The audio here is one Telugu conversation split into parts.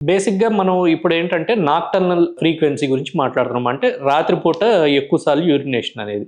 బేసిక్‌గా మనం ఇప్పుడేంటంటే నాక్టర్నల్ ఫ్రీక్వెన్సీ గురించి మాట్లాడుతున్నాం. అంటే రాత్రిపూట ఎక్కువ సార్లు యూరినేషన్ అనేది.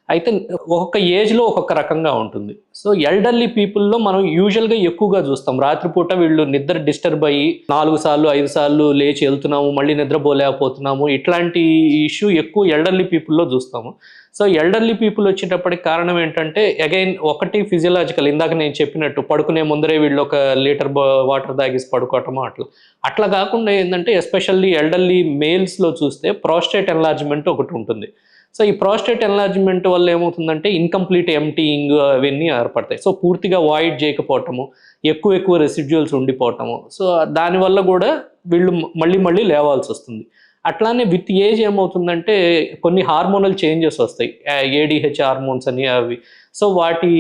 అయితే ఒక్కొక్క ఏజ్‌లో ఒక్కొక్క రకంగా ఉంటుంది. సో, ఎల్డర్లీ పీపుల్‌లో మనం యూజువల్‌గా ఎక్కువగా చూస్తాం. రాత్రిపూట వీళ్ళు నిద్ర డిస్టర్బ్ అయ్యి 4 సార్లు, 5 సార్లు లేచి ఎళ్తున్నాము, మళ్ళీ నిద్రపోలేకపోతున్నాము. ఇట్లాంటి ఇష్యూ ఎక్కువ ఎల్డర్లీ పీపుల్‌లో చూస్తాము. సో, ఎల్డర్లీ పీపుల్ వచ్చేటప్పటికి కారణం ఏంటంటే అగైన్ ఒకటి ఫిజియోలాజికల్, ఇందాక నేను చెప్పినట్టు పడుకునే ముందరే వీళ్ళు ఒక లీటర్ వాటర్ తాగేసి పడుకోవటము అట్లా. అట్లా కాకుండా ఏందంటే ఎస్పెషల్లీ ఎల్డర్లీ మేల్స్‌లో చూస్తే ప్రోస్టేట్ ఎన్లార్జ్‌మెంట్ ఒకటి ఉంటుంది. సో, ఈ ప్రోస్టేట్ ఎన్లార్జ్‌మెంట్ వల్ల ఏమవుతుందంటే ఇన్‌కంప్లీట్ ఎంప్టీయింగ్ అవన్నీ ఏర్పడతాయి. సో, పూర్తిగా వాయిడ్ చేయకపోవటము, ఎక్కువ రెసిడ్యూయల్స్ ఉండిపోవటము. సో, దానివల్ల కూడా వీళ్ళు మళ్ళీ మళ్ళీ లేవాల్సొస్తుంది. అట్లానే విత్ ఏజ్ ఏమవుతుందంటే కొన్ని హార్మోనల్ చేంజెస్ వస్తాయి. ఏడీహెచ్ హార్మోన్స్ అని అవి. సో, వాటి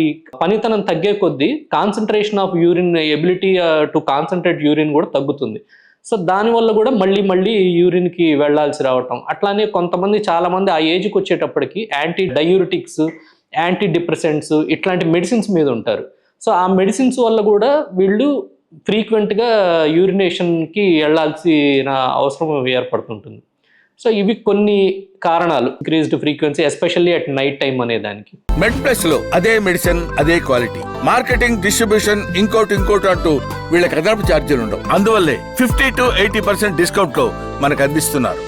పనితనం తగ్గే కొద్దీ concentration of urine ability to concentrate urine కూడా తగ్గుతుంది. సో, దానివల్ల కూడా మళ్ళీ మళ్ళీ యూరిన్‌కి వెళ్ళాల్సి రావటం. అట్లానే కొంతమంది చాలామంది ఆ ఏజ్‌కి వచ్చేటప్పటికి యాంటీ డయూరిటిక్స్, యాంటీ డిప్రెసెంట్స్ ఇట్లాంటి మెడిసిన్స్ మీద ఉంటారు. సో, ఆ మెడిసిన్స్ వల్ల కూడా వీళ్ళు ఫ్రీక్వెంట్‌గా యూరినేషన్‌కి వెళ్ళాల్సిన అవసరం ఏర్పడుతుంటుంది. సో, ఇవి కొన్ని కారణాలు increased frequency especially at night time అనే దానికి. మెడ్ ప్లస్ లో అదే మెడిసిన్ అదే క్వాలిటీ, మార్కెటింగ్, డిస్ట్రిబ్యూషన్, ఇంకోటి అంటూ వీళ్ళకి అదనపు ఛార్జీలు ఉండవు. అందువల్లే 50 to 80% డిస్కౌంట్ లో మనకు అందిస్తున్నారు.